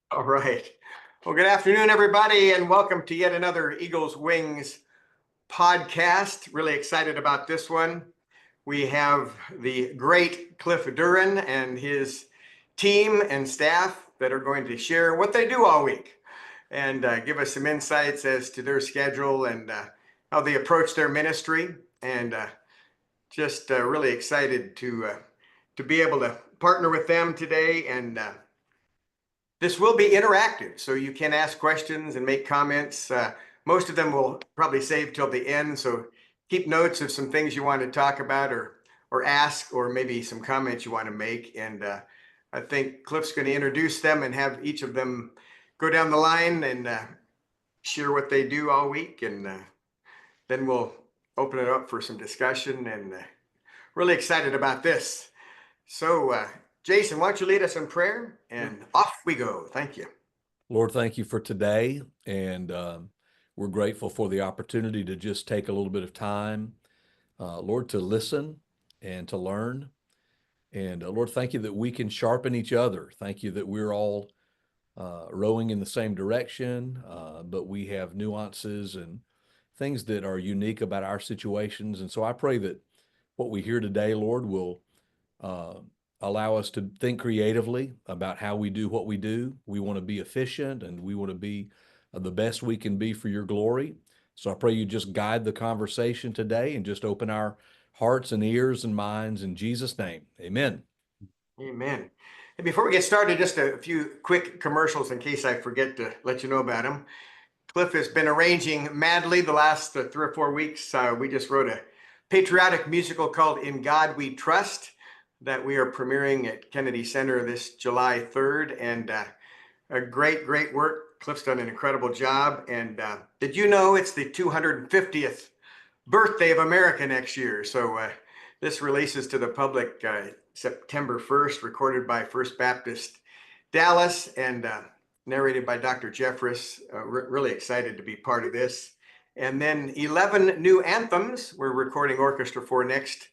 All right. Well, good afternoon, everybody, and welcome to yet another Eagles Wings podcast. Really excited about this one. We have the great Cliff Duran and his team and staff that are going to share what they do all week and give us some insights as to their schedule and how they approach their ministry. And just really excited to be able to partner with them today. And this will be interactive, so you can ask questions and make comments. Most of them will probably save till the end, so keep notes of some things you want to talk about or ask, or maybe some comments you want to make. And I think Cliff's going to introduce them and have each of them go down the line and share what they do all week, and then we'll open it up for some discussion. And really excited about this. So, Jason, why don't you lead us in prayer, and off we go. Thank you. Lord, thank you for today. And we're grateful for the opportunity to just take a little bit of time, Lord, to listen and to learn. And Lord, thank you that we can sharpen each other. Thank you that we're all rowing in the same direction, but we have nuances and things that are unique about our situations. And so I pray that what we hear today, Lord, will uh, allow us to think creatively about how we do what we do. We want to be efficient and we want to be the best we can be for your glory. So I pray you just guide the conversation today and just open our hearts and ears and minds in Jesus' name. Amen. Amen. And before we get started, just a few quick commercials in case I forget to let you know about them. Cliff has been arranging madly the last 3 or 4 weeks. We just wrote a patriotic musical called In God We Trust that we are premiering at Kennedy Center this July 3rd. And a great work. Cliff's done an incredible job. And did you know it's the 250th birthday of America next year? So this releases to the public September 1st, recorded by First Baptist Dallas and narrated by Dr. Jeffress. Really excited to be part of this. And then 11 new anthems we're recording orchestra for next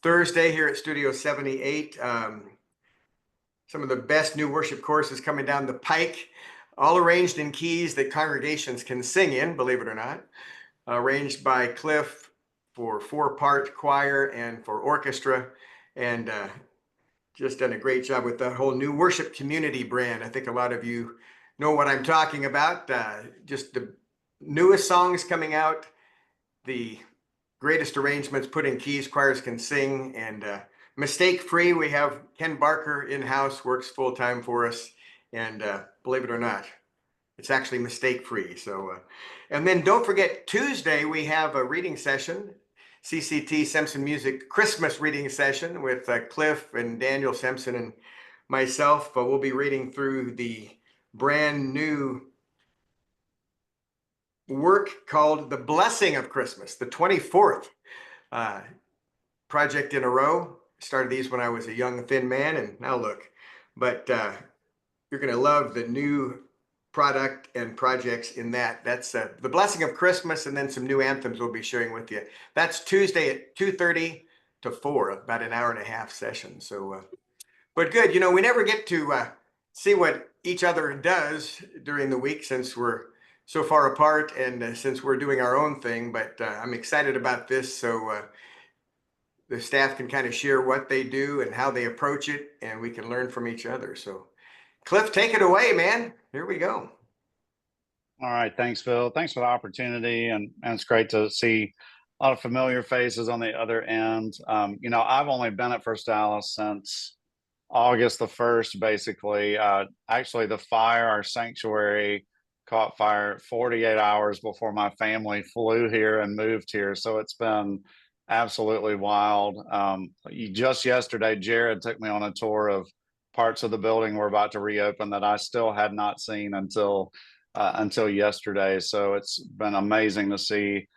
Thursday here at Studio 78. Some of the best new worship choruses coming down the pike, all arranged in keys that congregations can sing in, believe it or not. Arranged by Cliff for 4-part choir and for orchestra, and just done a great job with the whole new worship community brand. I think a lot of you know what I'm talking about. Just the newest songs coming out, the greatest arrangements put in keys choirs can sing, and mistake free. We have Ken Barker in-house, works full-time for us, and believe it or not, it's actually mistake free. So, and then don't forget, Tuesday we have a reading session, CCT Simpson Music Christmas reading session with Cliff and Daniel Simpson and myself. We'll be reading through the brand new work called The Blessing of Christmas, the 24th project in a row. Started these when I was a young, thin man, and now look. But you're going to love the new product and projects in that. That's The Blessing of Christmas, and then some new anthems we'll be sharing with you. That's Tuesday at 2:30 to 4, about an hour and a half session. So, but good. We never get to see what each other does during the week since we're so far apart and since we're doing our own thing. But I'm excited about this. So the staff can kind of share what they do and how they approach it, and we can learn from each other. So Cliff, take it away, man. Here we go. All right. Thanks, Phil. Thanks for the opportunity. And it's great to see a lot of familiar faces on the other end. I've only been at First Dallas since August the 1st, basically. Actually, our sanctuary caught fire 48 hours before my family flew here and moved here. So it's been absolutely wild. Just yesterday, Jared took me on a tour of parts of the building we're about to reopen that I still had not seen until yesterday. So it's been amazing to see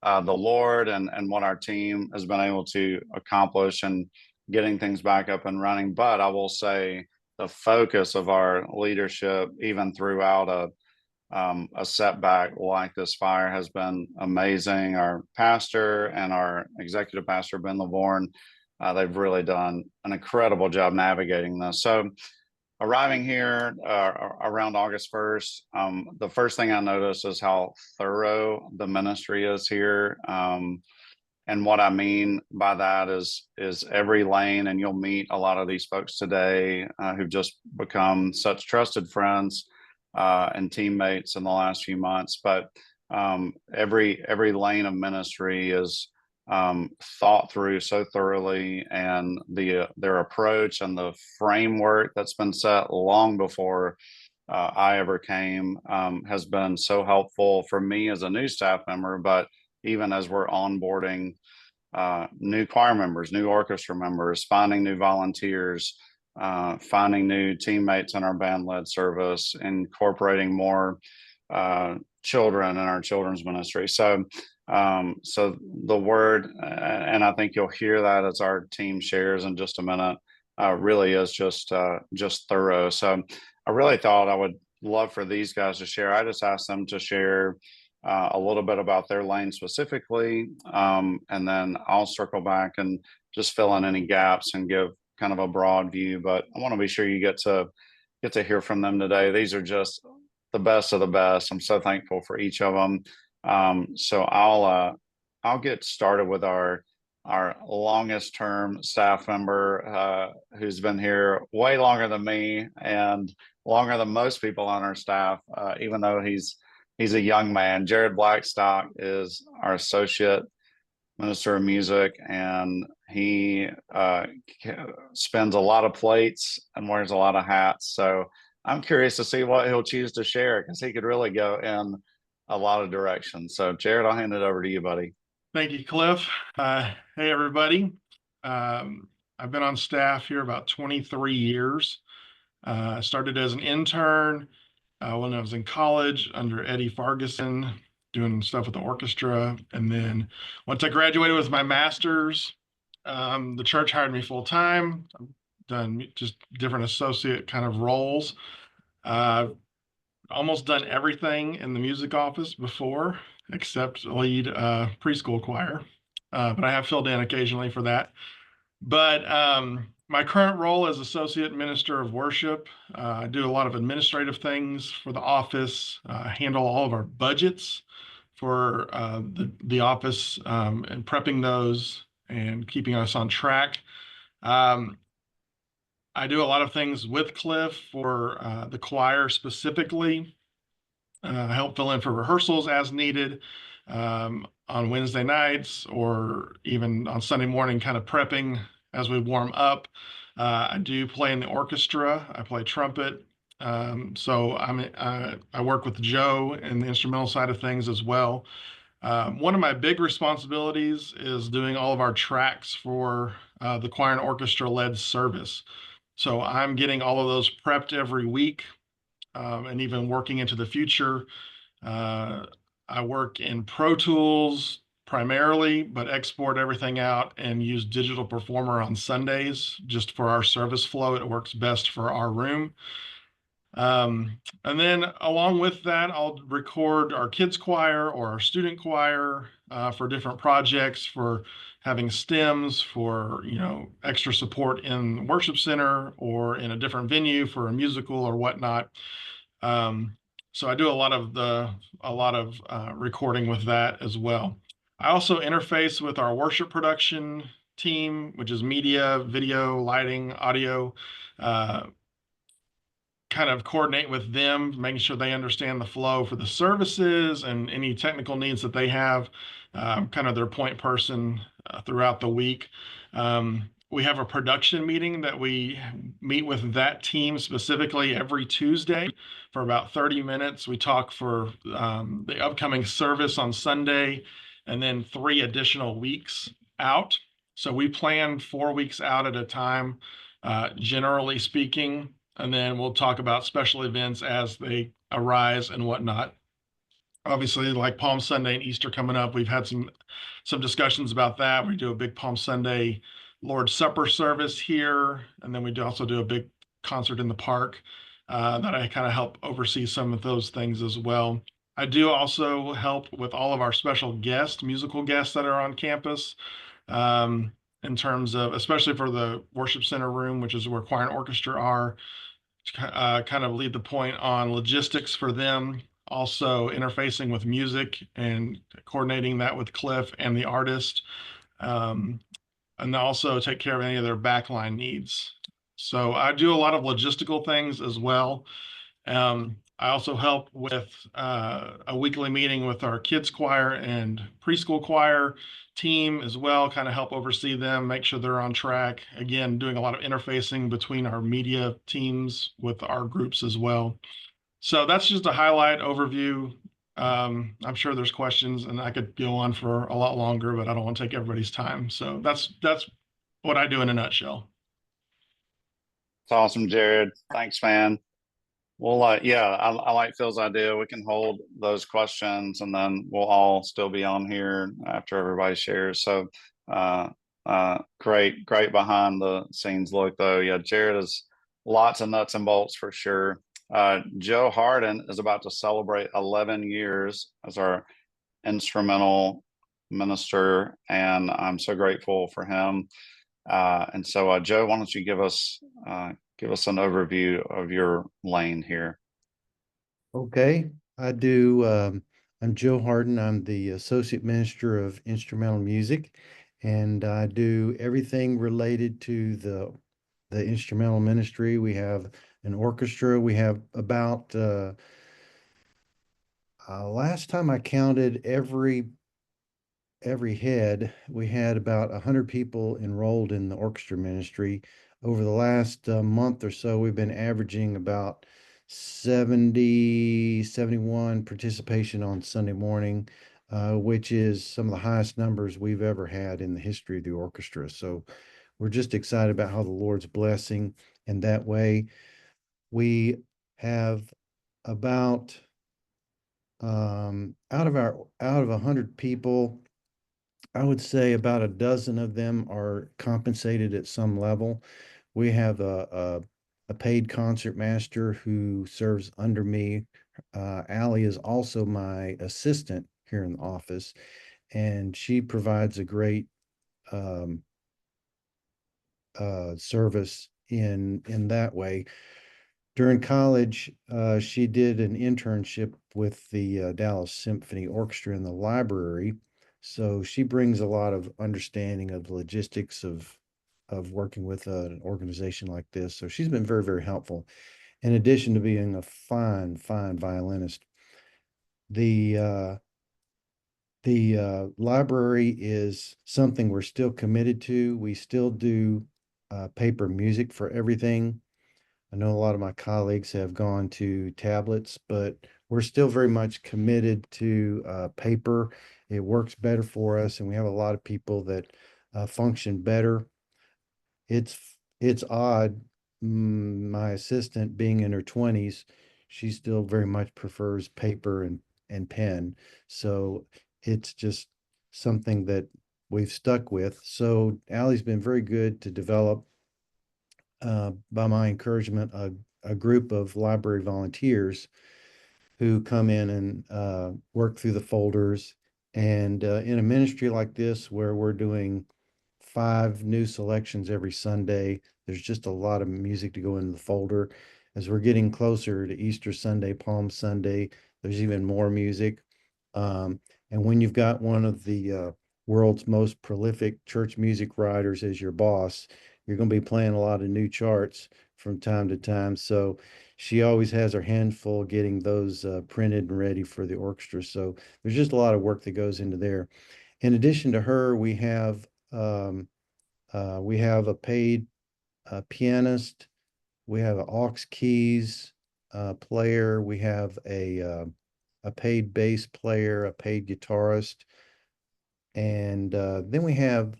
the Lord and what our team has been able to accomplish and getting things back up and running. But I will say the focus of our leadership, even throughout a setback like this fire, has been amazing. Our pastor and our executive pastor, Ben Lavorne, they've really done an incredible job navigating this. So arriving here around August 1st, the first thing I noticed is how thorough the ministry is here. And what I mean by that is every lane, and you'll meet a lot of these folks today who've just become such trusted friends and teammates in the last few months. But every lane of ministry is thought through so thoroughly, and their approach and the framework that's been set long before I ever came has been so helpful for me as a new staff member, but even as we're onboarding new choir members, new orchestra members, finding new volunteers, finding new teammates in our band-led service, incorporating more children in our children's ministry. So the word, and I think you'll hear that as our team shares in just a minute, really is just thorough. So I really thought I would love for these guys to share. I just asked them to share a little bit about their lane specifically, and then I'll circle back and just fill in any gaps and give kind of a broad view. But I want to be sure you get to hear from them today. These are just the best of the best. I'm so thankful for each of them. So I'll get started with our longest term staff member who's been here way longer than me and longer than most people on our staff, even though he's a young man. Jared Blackstock is our associate minister of music, and he spins a lot of plates and wears a lot of hats. So I'm curious to see what he'll choose to share, because he could really go in a lot of directions. So Jared, I'll hand it over to you, buddy. Thank you, Cliff. Hey, everybody. I've been on staff here about 23 years. I started as an intern when I was in college under Eddie Farguson, doing stuff with the orchestra. And then once I graduated with my master's, the church hired me full time. I've done just different associate kind of roles. Almost done everything in the music office before, except lead preschool choir. But I have filled in occasionally for that. But my current role as associate minister of worship, I do a lot of administrative things for the office, handle all of our budgets for the office, and prepping those and keeping us on track. I do a lot of things with Cliff for the choir specifically. I help fill in for rehearsals as needed on Wednesday nights, or even on Sunday morning, kind of prepping as we warm up. I do play in the orchestra. I play trumpet. So I work with Joe in the instrumental side of things as well. One of my big responsibilities is doing all of our tracks for the choir and orchestra led service. So I'm getting all of those prepped every week, and even working into the future. I work in Pro Tools primarily, but export everything out and use Digital Performer on Sundays just for our service flow. It works best for our room. And then along with that, I'll record our kids choir or our student choir for different projects, for having stems, for extra support in the worship center or in a different venue for a musical or whatnot. So I do a lot of recording with that as well. I also interface with our worship production team, which is media, video, lighting, audio. Kind of coordinate with them, making sure they understand the flow for the services and any technical needs that they have. Kind of their point person throughout the week. We have a production meeting that we meet with that team specifically every Tuesday for about 30 minutes. We talk for the upcoming service on Sunday, and then 3 additional weeks out. So we plan 4 weeks out at a time, generally speaking. And then we'll talk about special events as they arise and whatnot. Obviously, like Palm Sunday and Easter coming up, we've had some discussions about that. We do a big Palm Sunday Lord's Supper service here, and then we also do a big concert in the park that I kind of help oversee some of those things as well. I do also help with all of our special guests, musical guests that are on campus, in terms of, especially for the worship center room, which is where choir and orchestra are. kind of lead the point on logistics for them, also interfacing with music and coordinating that with Cliff and the artist, and also take care of any of their backline needs. So I do a lot of logistical things as well. I also help with a weekly meeting with our kids choir and preschool choir team as well, kind of help oversee them, make sure they're on track. Again, doing a lot of interfacing between our media teams with our groups as well. So that's just a highlight overview. I'm sure there's questions and I could go on for a lot longer, but I don't want to take everybody's time. So that's what I do in a nutshell. It's awesome, Jared. Thanks, man. Well, yeah, I like Phil's idea. We can hold those questions and then we'll all still be on here after everybody shares. So, great behind the scenes look though. Yeah, Jared is lots of nuts and bolts for sure. Joe Harden is about to celebrate 11 years as our instrumental minister, and I'm so grateful for him. And so, Joe, why don't you give us an overview of your lane here? Okay, I do. I'm Joe Harden. I'm the Associate Minister of Instrumental Music, and I do everything related to the instrumental ministry. We have an orchestra. We have about last time I counted every head, we had about 100 people enrolled in the orchestra ministry. Over the last month or so, we've been averaging about 71 participation on Sunday morning, which is some of the highest numbers we've ever had in the history of the orchestra. So we're just excited about how the Lord's blessing in that way. We have about out of 100 people, I would say about a dozen of them are compensated at some level. We have a paid concert master who serves under me. Allie is also my assistant here in the office, and she provides a great service in that way. During college, she did an internship with the Dallas Symphony Orchestra in the library. So she brings a lot of understanding of the logistics of working with an organization like this. So she's been very, very helpful. In addition to being a fine violinist, the library is something we're still committed to. We still do paper music for everything. I know a lot of my colleagues have gone to tablets, but we're still very much committed to paper. It works better for us, and we have a lot of people that function better. It's odd. My assistant, being in her 20s, she still very much prefers paper and pen. So it's just something that we've stuck with. So Allie's been very good to develop, by my encouragement, a group of library volunteers who come in and work through the folders. And in a ministry like this, where we're doing 5 new selections every Sunday, there's just a lot of music to go into the folder. As we're getting closer to Easter Sunday, Palm Sunday, there's even more music. And when you've got one of the world's most prolific church music writers as your boss, you're going to be playing a lot of new charts from time to time. So she always has her hand full getting those printed and ready for the orchestra. So there's just a lot of work that goes into there. In addition to her, we have a paid pianist. We have an aux keys player. We have a paid bass player, a paid guitarist. And then we have,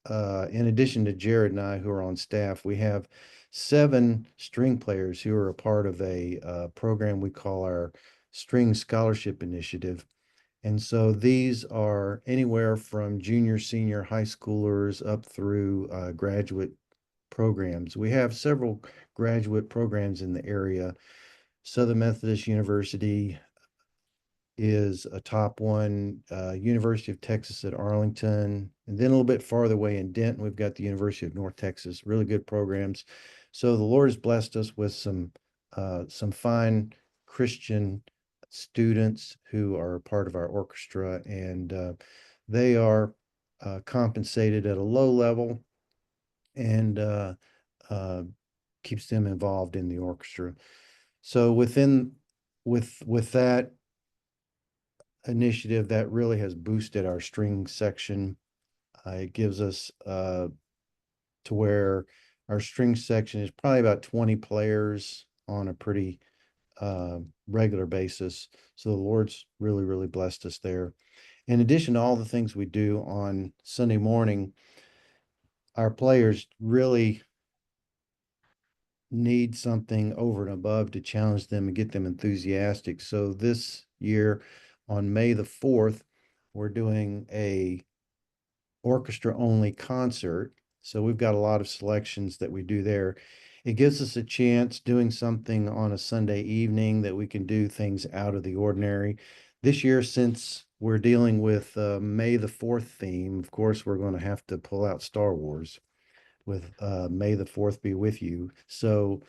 in addition to Jared and I who are on staff, we have 7 string players who are a part of a program we call our String Scholarship Initiative. And so these are anywhere from junior, senior, high schoolers up through graduate programs. We have several graduate programs in the area. Southern Methodist University is a top one, University of Texas at Arlington, and then a little bit farther away in Denton, we've got the University of North Texas, really good programs. So the Lord has blessed us with some some fine Christian students who are part of our orchestra, and they are compensated at a low level and keeps them involved in the orchestra. So with that initiative, that really has boosted our string section. It gives us to where our string section is probably about 20 players on a pretty regular basis. So the Lord's really, really blessed us there. In addition to all the things we do on Sunday morning, our players really need something over and above to challenge them and get them enthusiastic. So this year on May the 4th, we're doing a orchestra only concert. So we've got a lot of selections that we do there. It gives us a chance doing something on a Sunday evening that we can do things out of the ordinary. This year, since we're dealing with May the 4th theme, of course, we're going to have to pull out Star Wars with May the 4th be with you. So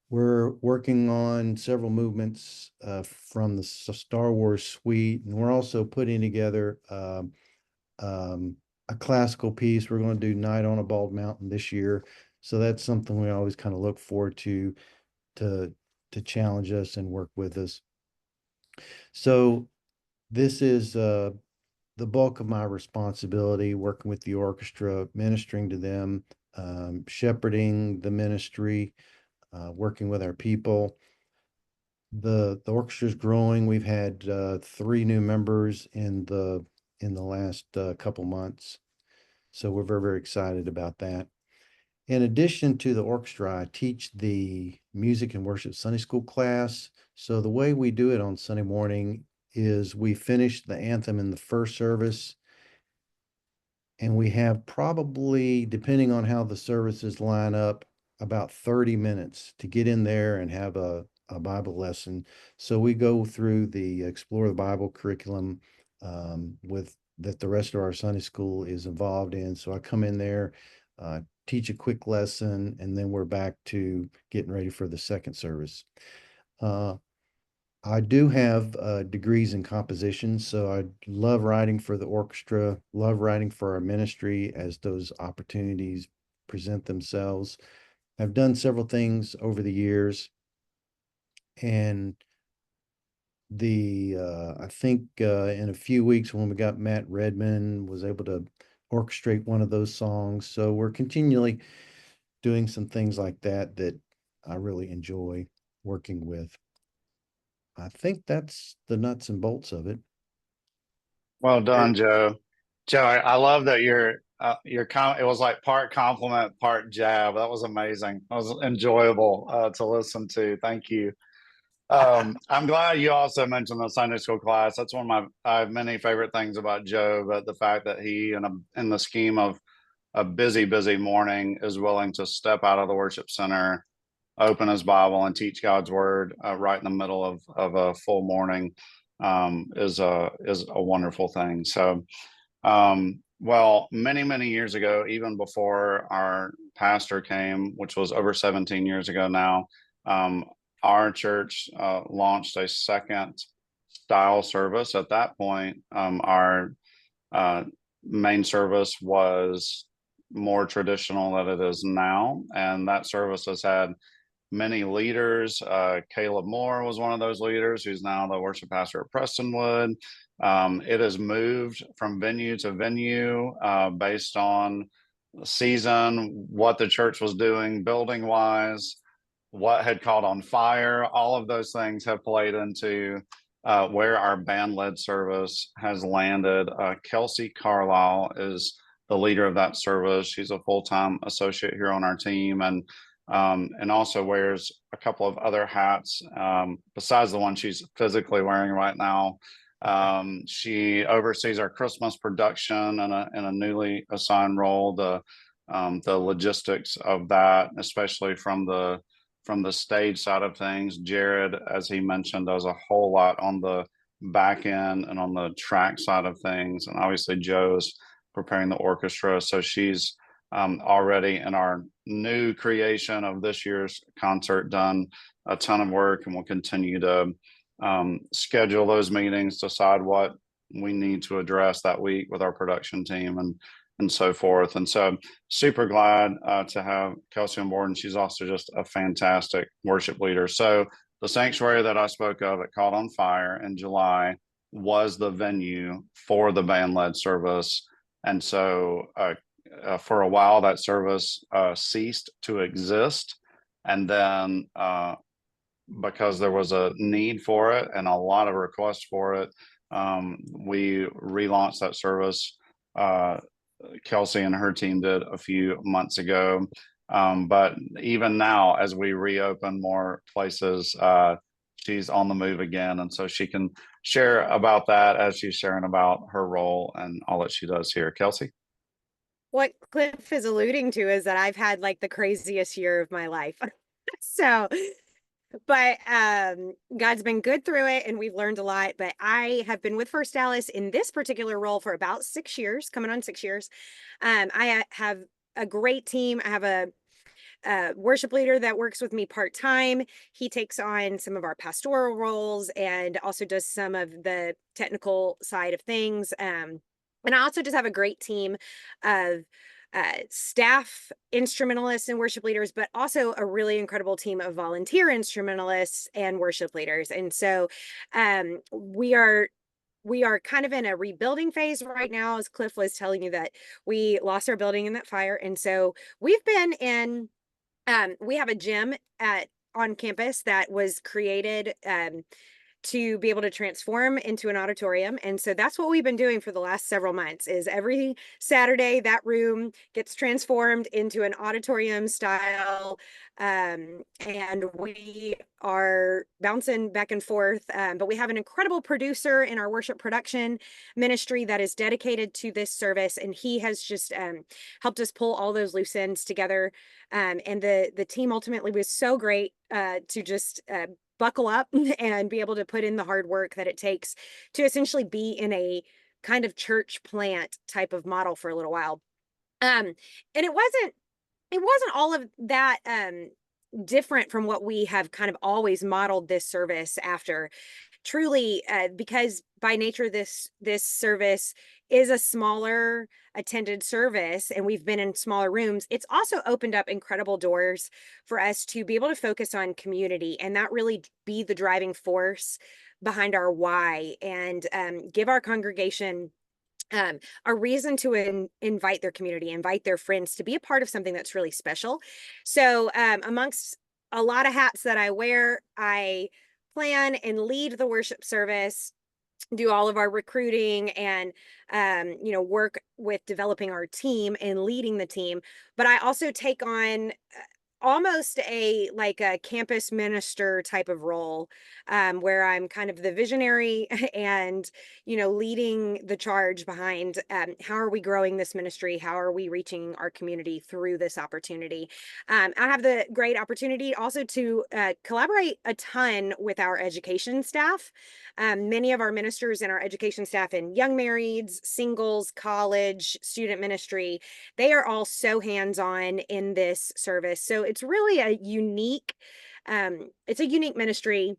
we're working on several movements from the Star Wars suite, and we're also putting together a classical piece. We're going to do Night on a Bald Mountain this year. So that's something we always kind of look forward to challenge us and work with us. So this is the bulk of my responsibility, working with the orchestra, ministering to them, shepherding the ministry, working with our people. The orchestra is growing. We've had 3 new members in the last couple months. So we're very, very excited about that. In addition to the orchestra, I teach the music and worship Sunday school class. So the way we do it on Sunday morning is we finish the anthem in the first service, and we have probably, depending on how the services line up, about 30 minutes to get in there and have a Bible lesson. So we go through the Explore the Bible curriculum with that the rest of our Sunday school is involved in. So I come in there, teach a quick lesson, and then we're back to getting ready for the second service. I do have degrees in composition, so I love writing for the orchestra, love writing for our ministry as those opportunities present themselves. I've done several things over the years, and I think in a few weeks when we got Matt Redman was able to orchestrate one of those songs. So we're continually doing some things like that that I really enjoy working with. I think that's the nuts and bolts of it. Well done, Joe. Joe, I love that it was like part compliment, part jab. That was amazing. That was enjoyable to listen to. Thank you. I'm glad you also mentioned the Sunday school class. That's one of I have many favorite things about Joe, but the fact that he, in the scheme of a busy, busy morning, is willing to step out of the worship center, open his Bible, and teach God's word right in the middle of a full morning is a wonderful thing. So, well, many, many years ago, even before our pastor came, which was over 17 years ago now, our church launched a second style service. At that point, our main service was more traditional than it is now, and that service has had many leaders. Caleb Moore was one of those leaders, who's now the worship pastor at Prestonwood. It has moved from venue to venue based on the season, what the church was doing building wise, what had caught on fire. All of those things have played into where our band led service has landed. Kelsey Carlisle is the leader of that service. She's a full-time associate here on our team, and also wears a couple of other hats besides the one she's physically wearing right now. She oversees our Christmas production in a newly assigned role, the logistics of that, especially from the stage side of things. Jared, as he mentioned, does a whole lot on the back end and on the track side of things. And obviously Joe's preparing the orchestra. So she's already in our new creation of this year's concert, done a ton of work, and we'll continue to schedule those meetings, decide what we need to address that week with our production team and so forth. And so super glad to have Kelsey on board, and she's also just a fantastic worship leader. So the sanctuary that I spoke of at Caught on Fire in July was the venue for the band-led service. And so for a while that service ceased to exist. And then because there was a need for it and a lot of requests for it, we relaunched that service. Kelsey and her team did a few months ago. But even now, as we reopen more places, she's on the move again. And so she can share about that as she's sharing about her role and all that she does here. Kelsey? What Cliff is alluding to is that I've had like the craziest year of my life. So, but God's been good through it and we've learned a lot. But I have been with First Dallas in this particular role for about 6 years, coming on 6 years. I have a great team. I have a worship leader that works with me part-time. He takes on some of our pastoral roles and also does some of the technical side of things. And I also just have a great team of staff instrumentalists and worship leaders, but also a really incredible team of volunteer instrumentalists and worship leaders. And so we are kind of in a rebuilding phase right now, as Cliff was telling you that we lost our building in that fire. And so we've been in, we have a gym on campus that was created to be able to transform into an auditorium. And so that's what we've been doing for the last several months, is every Saturday that room gets transformed into an auditorium style. And we are bouncing back and forth. But we have an incredible producer in our worship production ministry that is dedicated to this service. And he has just helped us pull all those loose ends together. And the team ultimately was so great to just buckle up and be able to put in the hard work that it takes to essentially be in a kind of church plant type of model for a little while. And it wasn't all of that different from what we have kind of always modeled this service after. Truly, because by nature this service is a smaller attended service and we've been in smaller rooms, it's also opened up incredible doors for us to be able to focus on community and that really be the driving force behind our why, and give our congregation a reason to invite their community, invite their friends to be a part of something that's really special. So amongst a lot of hats that I wear, I plan and lead the worship service, do all of our recruiting, and work with developing our team and leading the team. But I also take on almost a campus minister type of role, where I'm kind of the visionary and leading the charge behind how are we growing this ministry, how are we reaching our community through this opportunity. I have the great opportunity also to collaborate a ton with our education staff. Many of our ministers in our education staff in young marrieds, singles, college, student ministry, they are all so hands-on in this service. So it's really a unique ministry,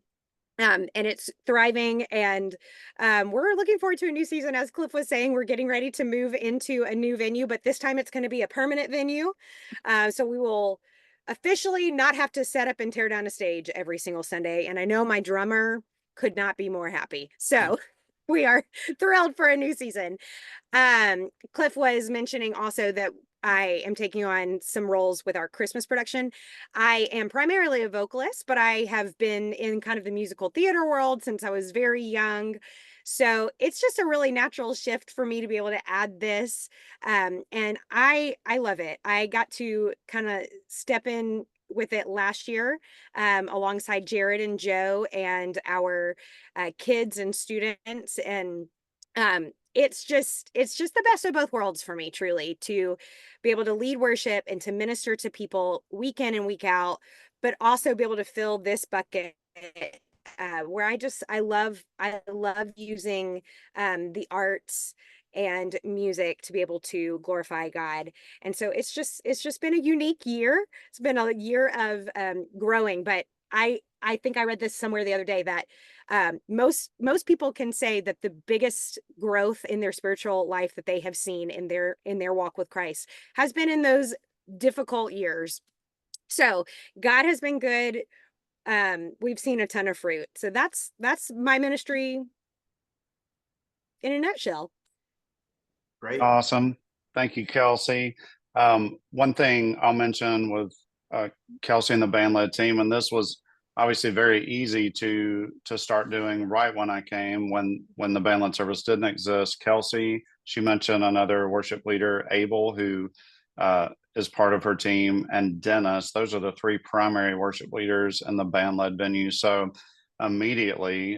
and it's thriving. And we're looking forward to a new season. As Cliff was saying, we're getting ready to move into a new venue, but this time it's going to be a permanent venue. So we will officially not have to set up and tear down a stage every single Sunday. And I know my drummer could not be more happy. So we are thrilled for a new season. Cliff was mentioning also that I am taking on some roles with our Christmas production. I am primarily a vocalist, but I have been in kind of the musical theater world since I was very young. So it's just a really natural shift for me to be able to add this. And I love it. I got to kind of step in with it last year, alongside Jared and Joe and our kids and students. And it's just the best of both worlds for me, truly, to be able to lead worship and to minister to people week in and week out, but also be able to fill this bucket where I love using the arts and music to be able to glorify God. And so it's just been a unique year. It's been a year of growing, but I think I read this somewhere the other day that most people can say that the biggest growth in their spiritual life that they have seen in their walk with Christ has been in those difficult years. So God has been good. We've seen a ton of fruit. So that's my ministry in a nutshell. Great. Awesome. Thank you, Kelsey. One thing I'll mention with Kelsey and the band led team, and this was obviously very easy to start doing right when I came, when the band led service didn't exist. Kelsey, she mentioned another worship leader, Abel, who is part of her team, and Dennis. Those are the three primary worship leaders in the band led venue. So immediately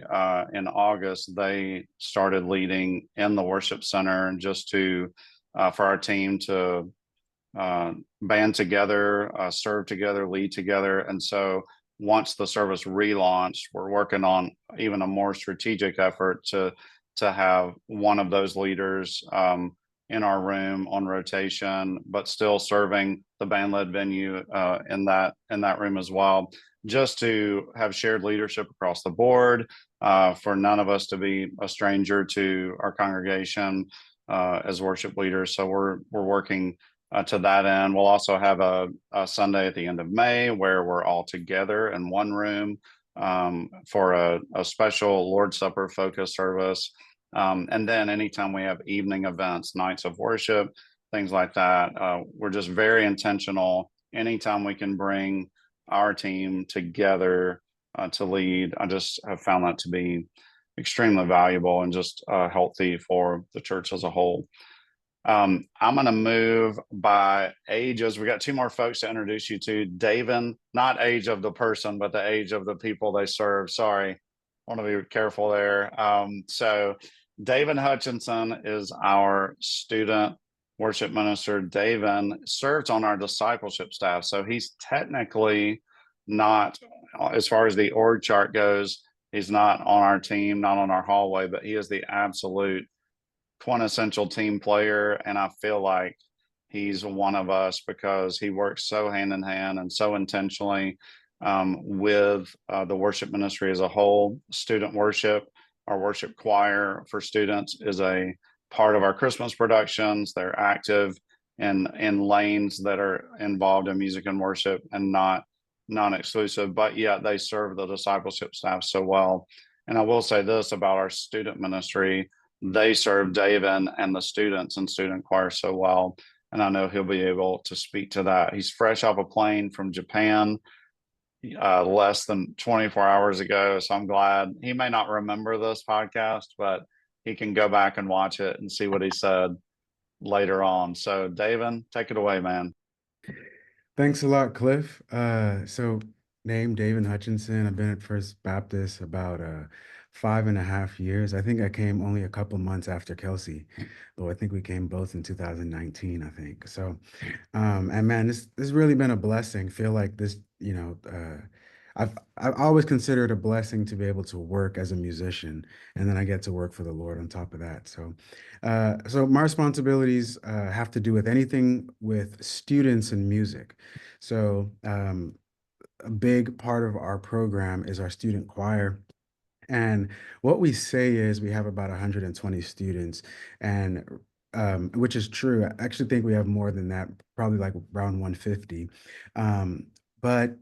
in August, they started leading in the worship center, and just to for our team to band together, serve together, lead together. And so once the service relaunched, we're working on even a more strategic effort to have one of those leaders in our room on rotation, but still serving the band led venue in that room as well, just to have shared leadership across the board, for none of us to be a stranger to our congregation as worship leaders. So we're working to that end. We'll also have a Sunday at the end of May where we're all together in one room for a special Lord's Supper focus service. And then anytime we have evening events, nights of worship, things like that, we're just very intentional. Anytime we can bring our team together to lead, I just have found that to be extremely valuable and just healthy for the church as a whole. I'm going to move by ages. We got two more folks to introduce you to. David, not age of the person, but the age of the people they serve. Sorry, I want to be careful there. So David Hutchinson is our student worship minister. David serves on our discipleship staff. So he's technically not, as far as the org chart goes, he's not on our team, not on our hallway, but he is the absolute quintessential team player. And I feel like he's one of us because he works so hand in hand and so intentionally with the worship ministry as a whole. Student worship, our worship choir for students, is a part of our Christmas productions. They're active in lanes that are involved in music and worship and not non-exclusive, but yet they serve the discipleship staff so well. And I will say this about our student ministry: they serve David and the students and student choir so well. And I know he'll be able to speak to that. He's fresh off a plane from Japan less than 24 hours ago. So I'm glad. He may not remember this podcast, but he can go back and watch it and see what he said later on. So David, take it away, man. Thanks a lot, Cliff. So name David Hutchinson. I've been at First Baptist about 5.5 years. I think I came only a couple months after Kelsey, though I think we came both in 2019, I think. So, and man, this really been a blessing. Feel like this, I've always considered a blessing to be able to work as a musician, and then I get to work for the Lord on top of that. So, so my responsibilities have to do with anything with students and music. So, a big part of our program is our student choir. And what we say is we have about 120 students, and which is true. I actually think we have more than that, probably like around 150. But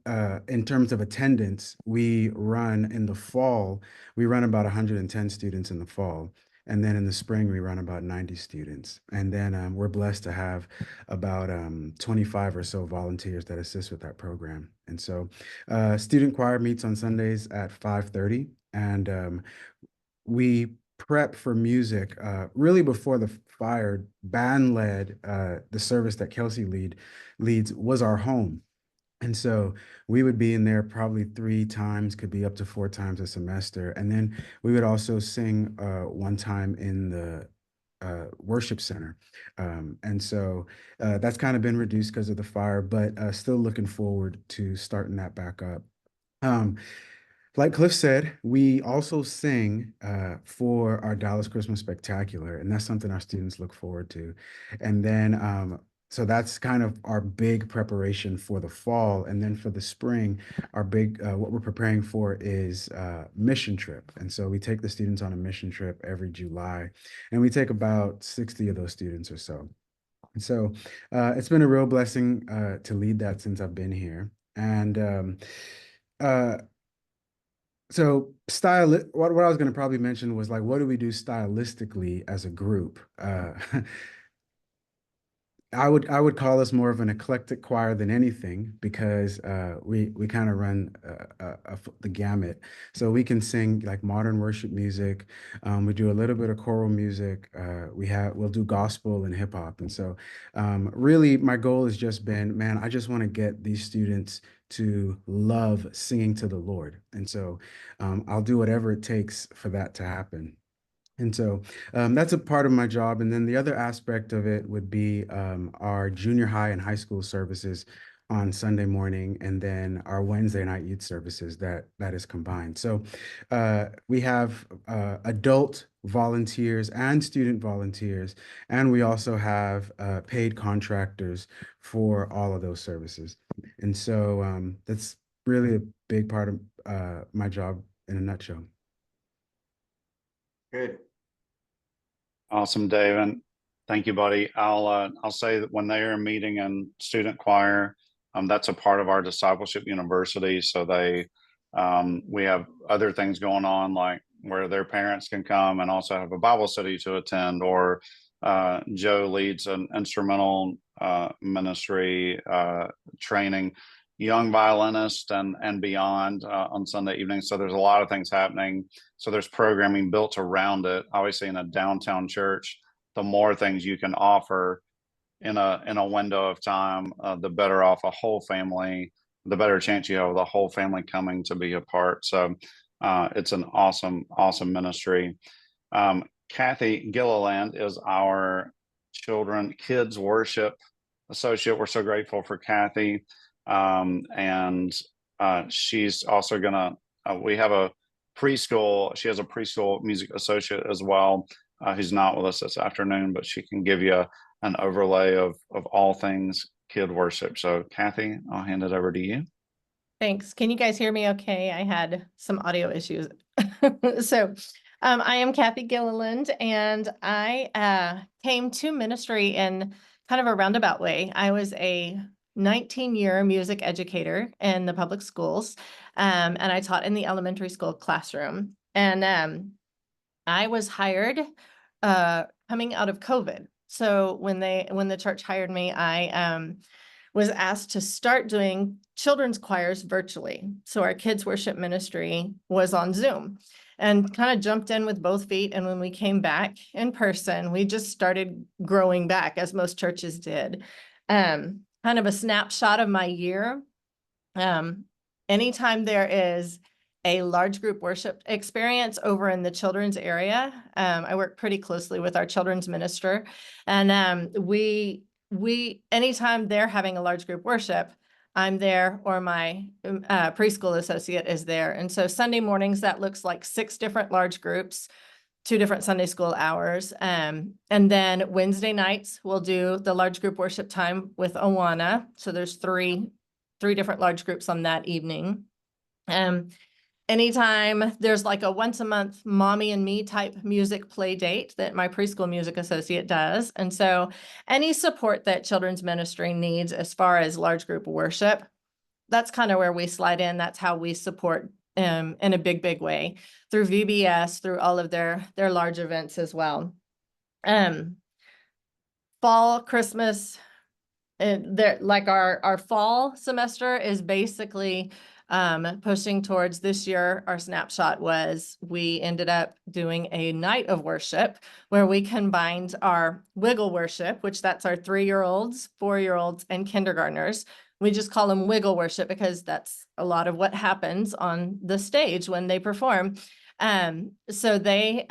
in terms of attendance, we run in the fall, we run about 110 students in the fall. And then in the spring, we run about 90 students. And then we're blessed to have about 25 or so volunteers that assist with that program. And so student choir meets on Sundays at 5:30. And we prep for music really before the fire. Band led, the service that Kelsey leads was our home. And so we would be in there probably 3 times, could be up to 4 times a semester. And then we would also sing one time in the worship center. And so that's kind of been reduced because of the fire, but still looking forward to starting that back up. like Cliff said, we also sing for our Dallas Christmas Spectacular, and that's something our students look forward to. And then, so that's kind of our big preparation for the fall. And then for the spring, our big, what we're preparing for is mission trip. And so we take the students on a mission trip every July, and we take about 60 of those students or so. And so it's been a real blessing to lead that since I've been here. And so what I was going to probably mention was like, what do we do stylistically as a group? I would call us more of an eclectic choir than anything, because we kind of run the gamut. So we can sing like modern worship music. We do a little bit of choral music. We'll do gospel and hip hop. And so really my goal has just been, man, I just want to get these students to love singing to the Lord. And so I'll do whatever it takes for that to happen. And so that's a part of my job. And then the other aspect of it would be our junior high and high school services on Sunday morning, and then our Wednesday night youth services that is combined. So we have adult volunteers and student volunteers, and we also have paid contractors for all of those services. And so that's really a big part of my job in a nutshell. Good. Awesome, David. Thank you, buddy. I'll say that when they are meeting in student choir, that's a part of our discipleship university. So we have other things going on, like where their parents can come and also have a Bible study to attend, or Joe leads an instrumental ministry training young violinists and beyond on Sunday evenings. So there's a lot of things happening. So there's programming built around it. Obviously, in a downtown church, the more things you can offer in a window of time, the better off a whole family, the better chance you have of the whole family coming to be a part. So it's an awesome ministry. Kathy Gilliland is our kids worship associate. We're so grateful for Kathy. And she's also gonna, we have a preschool, she has a preschool music associate as well, who's not with us this afternoon, but she can give you an overlay of all things kid worship. So Kathy, I'll hand it over to you. Thanks. Can you guys hear me okay? I had some audio issues. So I am Kathy Gilliland, and I came to ministry in kind of a roundabout way. I was a 19-year music educator in the public schools, and I taught in the elementary school classroom. And I was hired coming out of COVID. So when the church hired me, I was asked to start doing children's choirs virtually. So our kids worship ministry was on Zoom, and kind of jumped in with both feet. And when we came back in person, we just started growing back, as most churches did. Kind of a snapshot of my year. Anytime there is a large group worship experience over in the children's area, I work pretty closely with our children's minister, and we anytime they're having a large group worship, I'm there, or my preschool associate is there. And so Sunday mornings, that looks like 6 different large groups, 2 different Sunday school hours. And then Wednesday nights, we'll do the large group worship time with Awana. So there's three different large groups on that evening. Anytime there's like a once a month mommy and me type music play date that my preschool music associate does. And so any support that children's ministry needs as far as large group worship, that's kind of where we slide in. That's how we support in a big way through VBS, through all of their large events as well. Fall, Christmas, like our fall semester is basically pushing towards this year. Our snapshot was we ended up doing a night of worship where we combined our wiggle worship, which that's our 3-year-olds, 4-year-olds, and kindergartners. We just call them wiggle worship because that's a lot of what happens on the stage when they perform. So they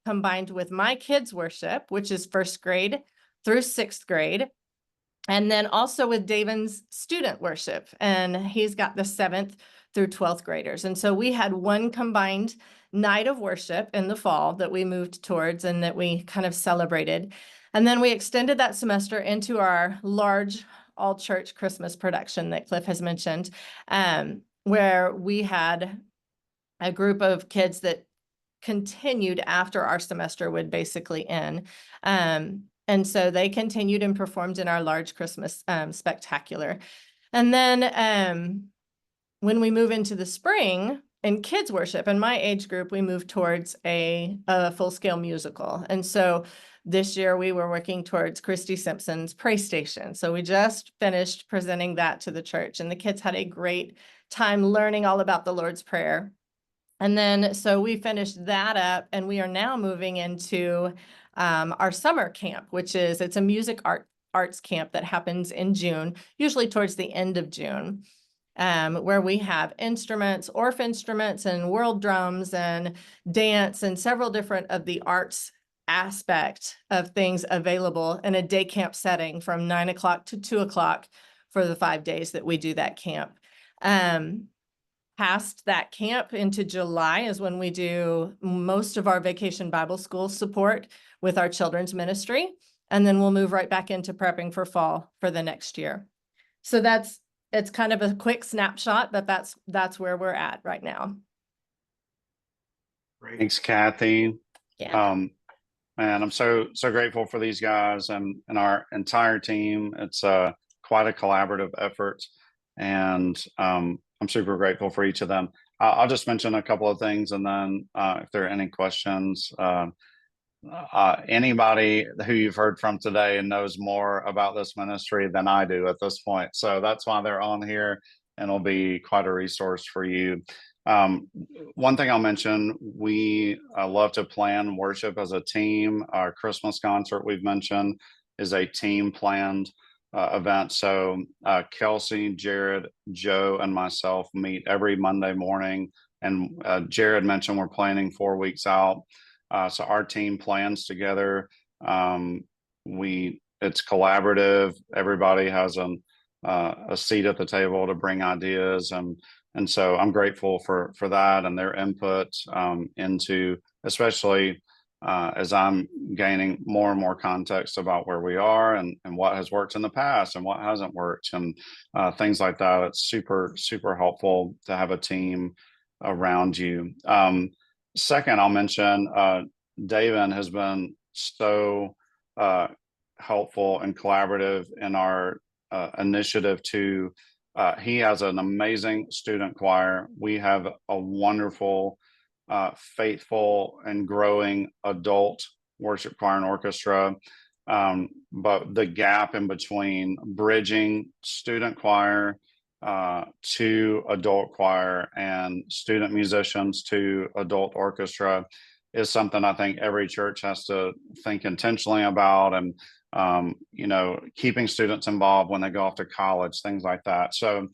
combined with my kids' worship, which is 1st grade through 6th grade. And then also with Davin's student worship, and he's got the 7th through 12th graders. And so we had one combined night of worship in the fall that we moved towards and that we kind of celebrated. And then we extended that semester into our large all church Christmas production that Cliff has mentioned, where we had a group of kids that continued after our semester would basically end. And so they continued and performed in our large Christmas spectacular. And then when we move into the spring in kids worship, in my age group, we move towards a full-scale musical. And so this year we were working towards Christy Simpson's Pray Station. So we just finished presenting that to the church, and the kids had a great time learning all about the Lord's Prayer. And then, so we finished that up, and we are now moving into our summer camp, it's a music arts camp that happens in June, usually towards the end of June, where we have instruments, Orff instruments and world drums and dance and several different of the arts aspect of things available in a day camp setting from 9 o'clock to 2 o'clock for the 5 days that we do that camp. Past that camp into July is when we do most of our Vacation Bible School support with our children's ministry. And then we'll move right back into prepping for fall for the next year. So it's kind of a quick snapshot, but that's where we're at right now. Great. Thanks, Kathy. Yeah. Man, I'm so grateful for these guys and our entire team. It's quite a collaborative effort, and I'm super grateful for each of them. I'll just mention a couple of things, and then if there are any questions, anybody who you've heard from today knows more about this ministry than I do at this point. So that's why they're on here, and it'll be quite a resource for you. One thing I'll mention, we love to plan worship as a team. Our Christmas concert we've mentioned is a team planned event. So Kelsey, Jared, Joe, and myself meet every Monday morning. And Jared mentioned we're planning 4 weeks out. So our team plans together. It's collaborative. Everybody has a seat at the table to bring ideas, and so I'm grateful for that and their input into, especially as I'm gaining more and more context about where we are and what has worked in the past and what hasn't worked, and things like that. It's super helpful to have a team around you. Second, I'll mention David has been so helpful and collaborative in our initiative to he has an amazing student choir. We have a wonderful, faithful and growing adult worship choir and orchestra. But the gap in between bridging student choir to adult choir and student musicians to adult orchestra is something I think every church has to think intentionally about, and keeping students involved when they go off to college, things like that. So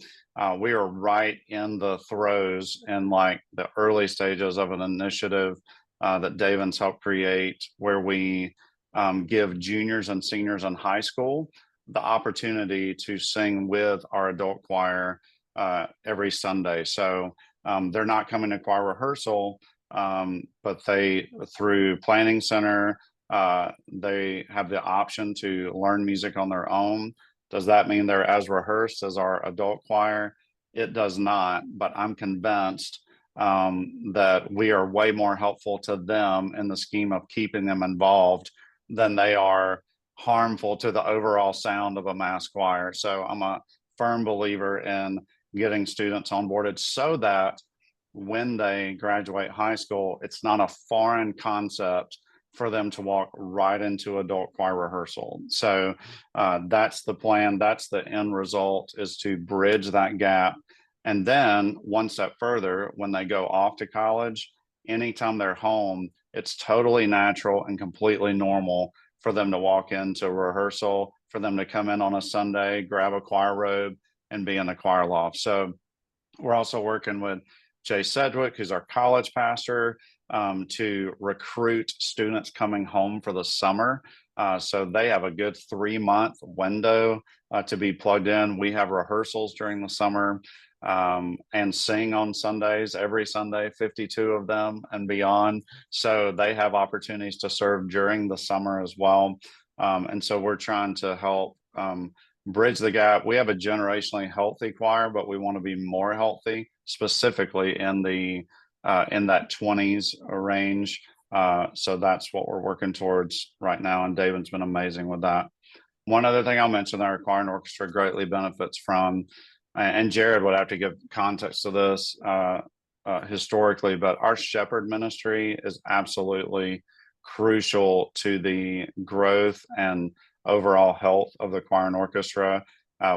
we are right in the throes and like the early stages of an initiative that David's helped create, where we give juniors and seniors in high school the opportunity to sing with our adult choir every Sunday. So they're not coming to choir rehearsal, but through Planning Center, they have the option to learn music on their own. Does that mean they're as rehearsed as our adult choir? It does not, but I'm convinced that we are way more helpful to them in the scheme of keeping them involved than they are harmful to the overall sound of a mass choir. So I'm a firm believer in getting students onboarded so that when they graduate high school, it's not a foreign concept for them to walk right into adult choir rehearsal. So that's the plan. That's the end result, is to bridge that gap. And then one step further, when they go off to college, anytime they're home, it's totally natural and completely normal for them to walk into rehearsal, for them to come in on a Sunday, grab a choir robe, and be in the choir loft. So we're also working with Jay Sedgwick, who's our college pastor, to recruit students coming home for the summer. So they have a good 3-month window to be plugged in. We have rehearsals during the summer. and sing on Sundays, every Sunday, 52 of them and beyond. So they have opportunities to serve during the summer as well. And so we're trying to help bridge the gap. We have a generationally healthy choir, but we want to be more healthy, specifically in that 20s range. So that's what we're working towards right now. And David's been amazing with that. One other thing I'll mention that our choir and orchestra greatly benefits from, and Jared would have to give context to this historically, but our shepherd ministry is absolutely crucial to the growth and overall health of the choir and orchestra.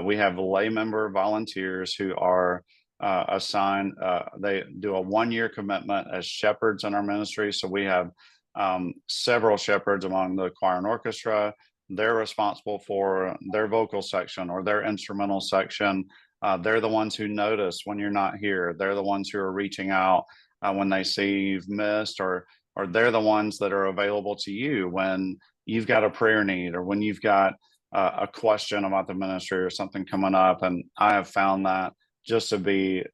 We have lay member volunteers who are assigned, they do a 1-year commitment as shepherds in our ministry. So we have several shepherds among the choir and orchestra. They're responsible for their vocal section or their instrumental section. They're the ones who notice when you're not here. They're the ones who are reaching out when they see you've missed, or they're the ones that are available to you when you've got a prayer need or when you've got a question about the ministry or something coming up. And I have found that just to be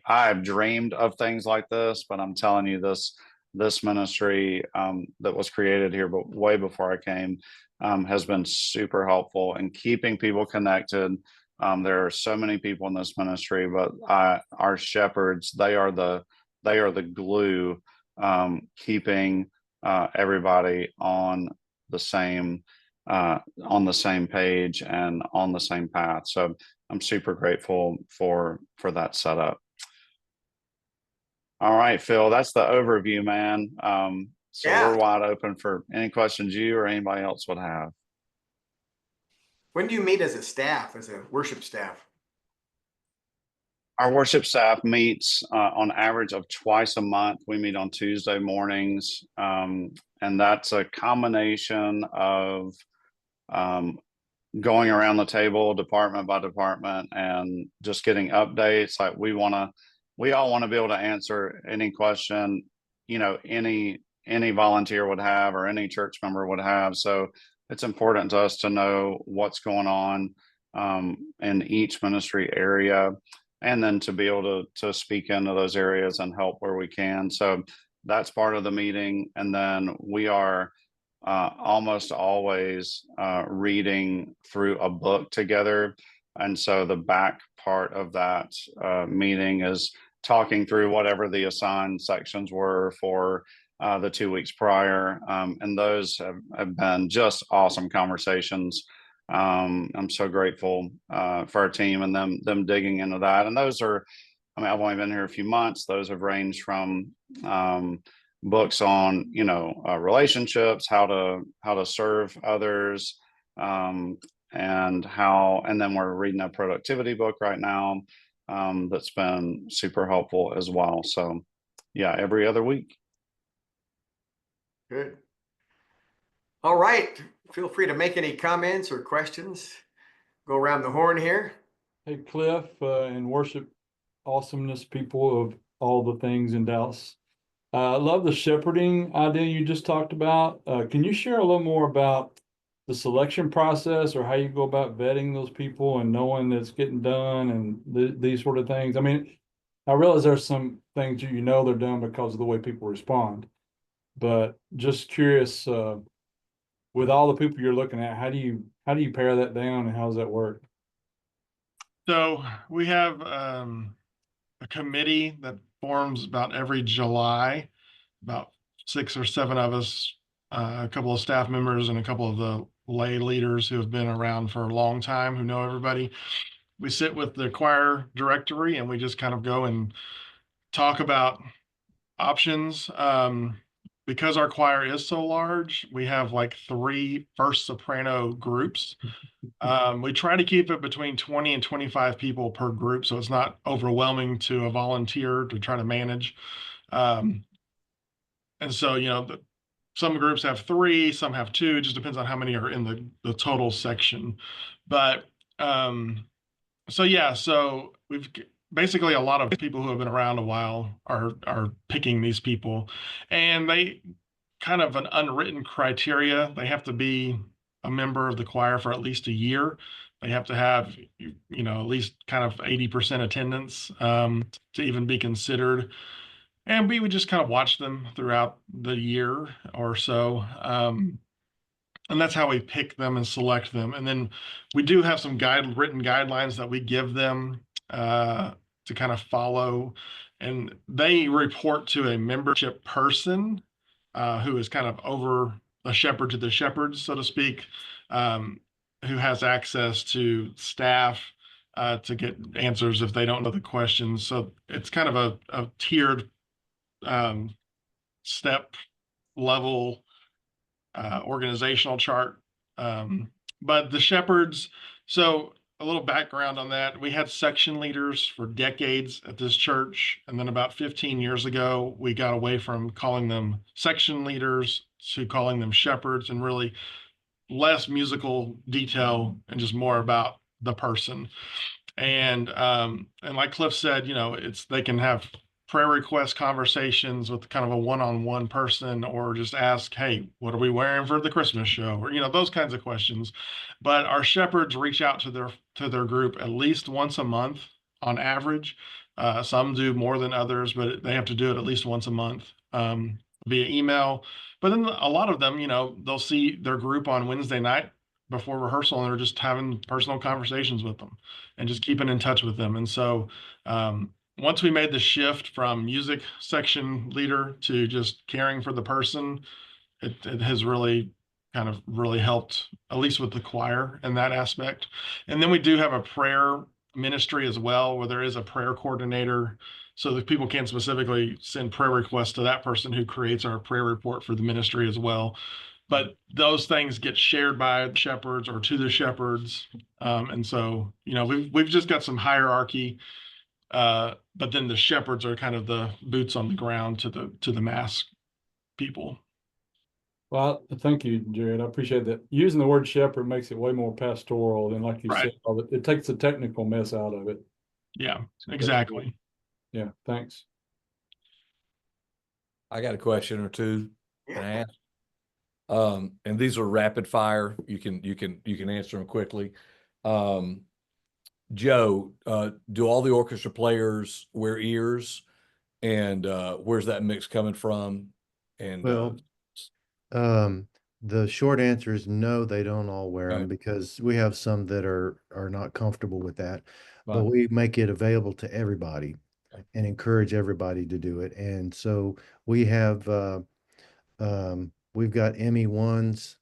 I've dreamed of things like this, but I'm telling you, this ministry that was created here, but way before I came, has been super helpful in keeping people connected. There are so many people in this ministry, but our shepherds, they are the glue, keeping everybody on the same page and on the same path. So I'm super grateful for that setup. All right, Phil, that's the overview, man. So Yeah. we're wide open for any questions you or anybody else would have. When do you meet as a staff, as a worship staff? Our worship staff meets on average of twice a month. We meet on Tuesday mornings, and that's a combination of going around the table department by department and just getting updates. Like we all want to be able to answer any question, any volunteer would have or any church member would have. So it's important to us to know what's going on in each ministry area, and then to be able to speak into those areas and help where we can. So that's part of the meeting. And then we are almost always reading through a book together. And so the back part of that meeting is talking through whatever the assigned sections were for the 2 weeks prior. And those have been just awesome conversations. I'm so grateful for our team and them digging into that. And those are, I've only been here a few months. Those have ranged from books on, relationships, how to serve others, and then we're reading a productivity book right now that's been super helpful as well. So yeah, every other week. Good. All right. Feel free to make any comments or questions. Go around the horn here. Hey, Cliff, and worship awesomeness people of all the things in Dallas. I love the shepherding idea you just talked about. Can you share a little more about the selection process, or how you go about vetting those people and knowing that it's getting done and these sort of things? I mean, I realize there's some things they're done because of the way people respond, but just curious, with all the people you're looking at, how do you pare that down, and how does that work? So we have a committee that forms about every July, about 6 or 7 of us, a couple of staff members and a couple of the lay leaders who have been around for a long time, who know everybody. We sit with the choir directory and we just kind of go and talk about options. Because our choir is so large, we have like 3 first soprano groups. We try to keep it between 20 and 25 people per group, so it's not overwhelming to a volunteer to try to manage. And so, some groups have 3, some have 2. It just depends on how many are in the total section. But so we've basically, a lot of people who have been around a while are picking these people, and they kind of an unwritten criteria. They have to be a member of the choir for at least a year They have to have, at least kind of 80% attendance to even be considered. And we would just kind of watch them throughout the year or so. And that's how we pick them and select them. And then we do have some written guidelines that we give them to kind of follow. And they report to a membership person who is kind of over a shepherd to the shepherds, so to speak, who has access to staff to get answers if they don't know the questions. So it's kind of a tiered step level organizational chart. But the shepherds, so a little background on that. We had section leaders for decades at this church. And then about 15 years ago, we got away from calling them section leaders to calling them shepherds, and really less musical detail and just more about the person. And like Cliff said, they can have prayer request conversations with kind of a one-on-one person, or just ask, hey, what are we wearing for the Christmas show? Or, those kinds of questions. But our shepherds reach out to their group at least once a month on average. Some do more than others, but they have to do it at least once a month via email. But then a lot of them, they'll see their group on Wednesday night before rehearsal, and they're just having personal conversations with them and just keeping in touch with them. And so once we made the shift from music section leader to just caring for the person, it has really helped, at least with the choir in that aspect. And then we do have a prayer ministry as well, where there is a prayer coordinator, so that people can specifically send prayer requests to that person, who creates our prayer report for the ministry as well. But those things get shared by the shepherds or to the shepherds. And so, we've just got some hierarchy. But then the shepherds are kind of the boots on the ground to the mass people. Well, thank you, Jared. I appreciate that. Using the word shepherd makes it way more pastoral than, like you said, it takes the technical mess out of it. Yeah, exactly. Yeah, thanks. I got a question or two to ask. And these are rapid fire. You can answer them quickly. Joe, do all the orchestra players wear ears? And where's that mix coming from? And Well, the short answer is no, they don't all wear them, because we have some that are not comfortable with that. But we make it available to everybody and encourage everybody to do it. And so we have we've got ME1s,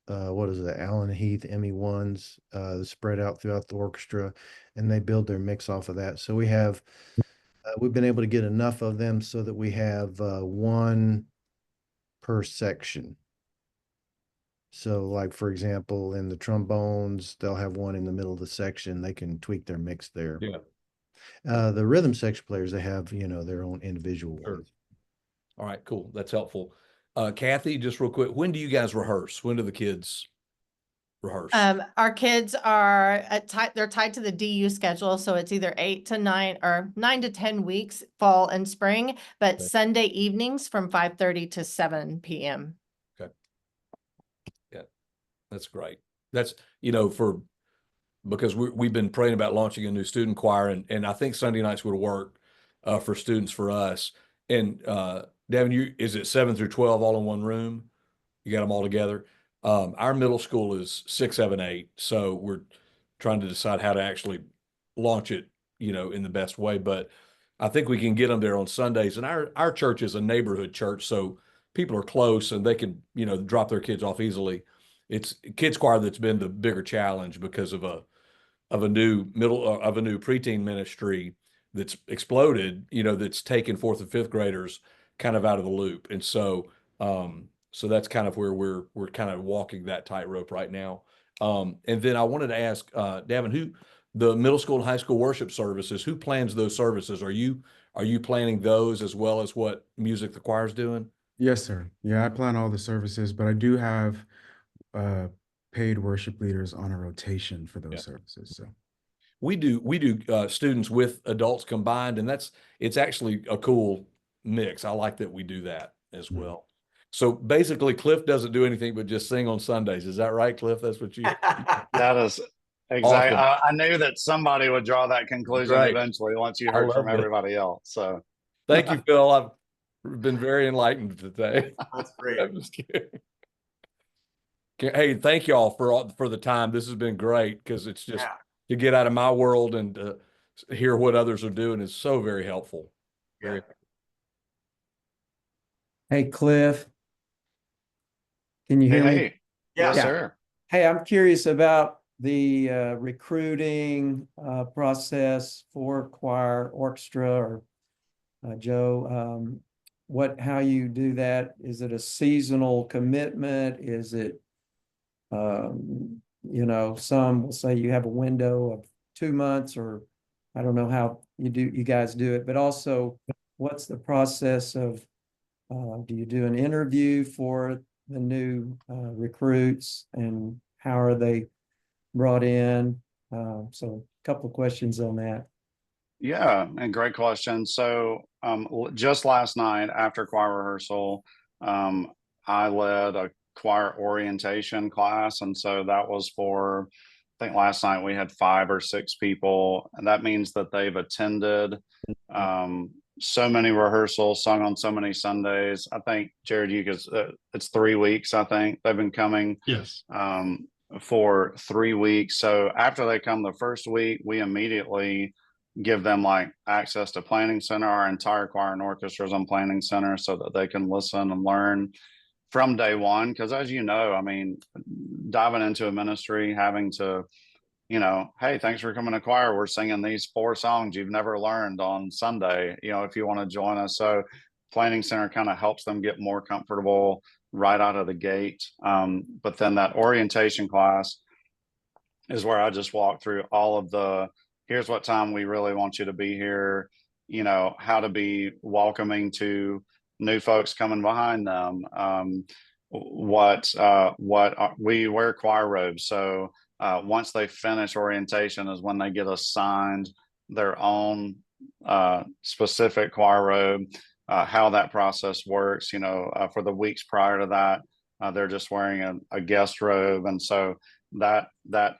what is it, Allen Heath ME1s spread out throughout the orchestra, and they build their mix off of that. So we have we've been able to get enough of them so that we have one per section. So, like, for example, in the trombones, they'll have one in the middle of the section. They can tweak their mix there. Yeah. The rhythm section players, they have, their own individual ones. All right, cool. That's helpful. Kathy, just real quick, when do you guys rehearse? When do the kids rehearse? Our kids are they're tied to the DU schedule. So it's either 8 to 9 or 9 to 10 weeks, fall and spring, but Sunday evenings from 5:30 to 7 p.m. Okay. Yeah, that's great. That's, because we've been praying about launching a new student choir, and I think Sunday nights would work for students for us. And Devin, is it 7 through 12 all in one room? You got them all together? Our middle school is 6, 7, 8. So we're trying to decide how to actually launch it, in the best way. But I think we can get them there on Sundays. And our church is a neighborhood church, so people are close and they can, drop their kids off easily. It's kids choir that's been the bigger challenge because of a new preteen ministry that's exploded, that's taken 4th and 5th graders kind of out of the loop. And so, so that's kind of where we're kind of walking that tightrope right now. And then I wanted to ask, Devin, the middle school and high school worship services, who plans those services? Are you planning those as well as what music the choir's doing? Yes, sir. Yeah, I plan all the services, but I do have paid worship leaders on a rotation for those services. So we do students with adults combined, and it's actually a cool mix. I like that we do that as well. So basically, Cliff doesn't do anything but just sing on Sundays. Is that right, Cliff? That's what you? That Exactly. Awesome. I knew that somebody would draw that conclusion Right. eventually once you I heard from love it. everybody else. So Thank you, Phil. I've been very enlightened today. That's great. I'm just kidding. Hey, thank y'all for the time. This has been great because it's just Yeah. to get out of my world and hear what others are doing is so very helpful. Very. Hey, Cliff, can you hey, hear me? hey. Yes, Yeah. sir. Hey, I'm curious about the recruiting process for choir, orchestra, or Joe. How you do that? Is it a seasonal commitment? Is it, some will say you have a window of 2 months, or I don't know how you guys do it, but also what's the process of, do you do an interview for the new recruits, and how are they brought in? So a couple of questions on that. Yeah, and great question. So just last night after choir rehearsal, I led a choir orientation class. And so that was for, I think last night we had 5 or 6 people. And that means that they've attended so many rehearsals, sung on so many Sundays. I think, Jared, it's 3 weeks, I think they've been coming. Yes. For 3 weeks. So after they come the first week, we immediately give them like access to Planning Center. Our entire choir and orchestra is on Planning Center so that they can listen and learn from day one. Because as you know, I mean, diving into a ministry, having to, hey, thanks for coming to choir. We're singing these 4 songs you've never learned on Sunday, if you want to join us. So Planning Center kind of helps them get more comfortable right out of the gate. But then that orientation class is where I just walk through all of here's what time we really want you to be here, how to be welcoming to new folks coming behind them. We wear choir robes. So once they finish orientation is when they get assigned their own specific choir robe. How that process works, for the weeks prior to that, they're just wearing a guest robe. And so that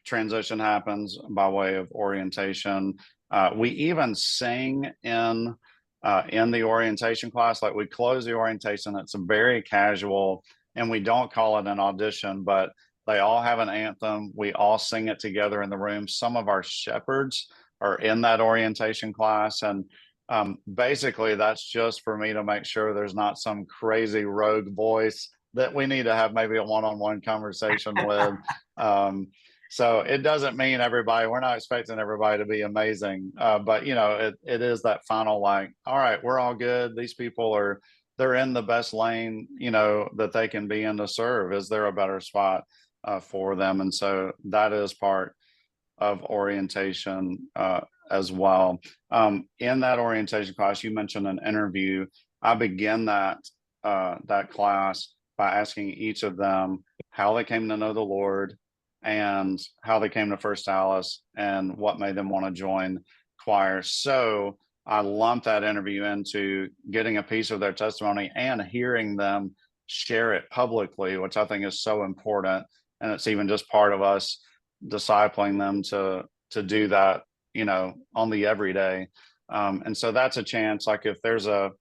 transition happens by way of orientation. We even sing in the orientation class. Like we close the orientation, it's a very casual, and we don't call it an audition, but they all have an anthem. We all sing it together in the room. Some of our shepherds are in that orientation class, and basically that's just for me to make sure there's not some crazy rogue voice that we need to have maybe a one-on-one conversation with. So it doesn't mean we're not expecting everybody to be amazing. But it is that final, like, all right, we're all good. These people they're in the best lane, that they can be in to serve. Is there a better spot for them? And so that is part of orientation as well. In that orientation class, you mentioned an interview. I begin that class by asking each of them how they came to know the Lord and how they came to First Dallas and what made them want to join choir. So I lump that interview into getting a piece of their testimony and hearing them share it publicly, which I think is so important. And it's even just part of us discipling them to do that, on the everyday. And so that's a chance. Like if there's a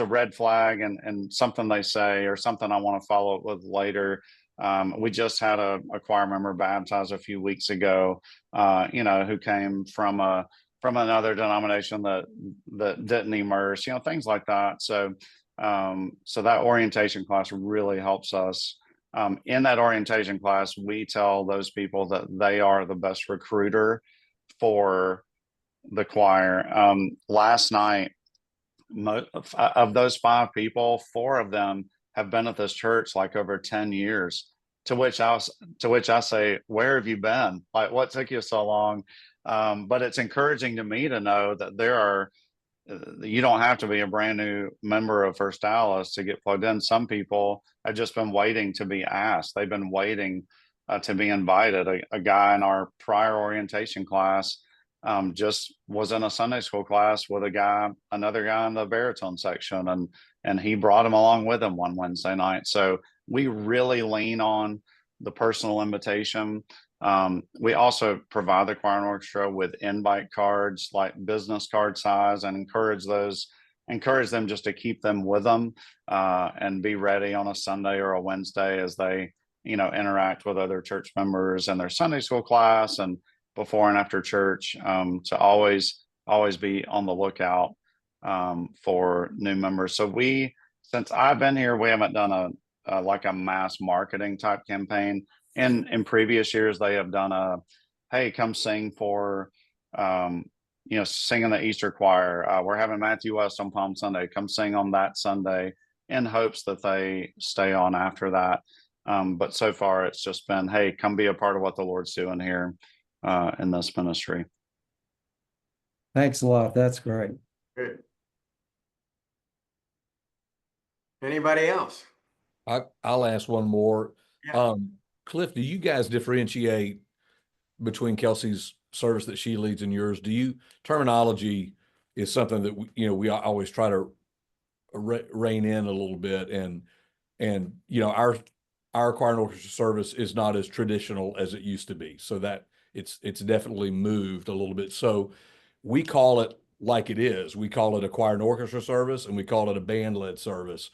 red flag and something they say or something I want to follow up with later. We just had a choir member baptized a few weeks ago, who came from another denomination that didn't immerse, things like that. So that orientation class really helps us. In that orientation class, we tell those people that they are the best recruiter for the choir. Last night, of those 5 people, 4 of them have been at this church like over 10 years. To which I say, where have you been? Like, what took you so long? But it's encouraging to me to know that you don't have to be a brand new member of First Dallas to get plugged in. Some people have just been waiting to be asked. They've been waiting to be invited. A guy in our prior orientation class just was in a Sunday school class with another guy in the baritone section, and he brought him along with him one Wednesday night. So we really lean on the personal invitation. We also provide the choir and orchestra with invite cards, like business card size, and encourage them just to keep them with them, and be ready on a Sunday or a Wednesday as they, interact with other church members and their Sunday school class and before and after church, to always be on the lookout for new members. So since I've been here, we haven't done a mass marketing type campaign. In previous years, they have done hey, come sing for, sing in the Easter choir. We're having Matthew West on Palm Sunday. Come sing on that Sunday, in hopes that they stay on after that. But so far, it's just been, hey, come be a part of what the Lord's doing here in this ministry. Thanks a lot. That's great. Good. Anybody else? I'll ask one more. Yeah. Cliff, do you guys differentiate between Kelsey's service that she leads and yours? Terminology is something that we always try to rein in a little bit, and our choir and orchestra service is not as traditional as it used to be, so that it's definitely moved a little bit. So we call it like it is. We call it a choir and orchestra service, and we call it a band-led service.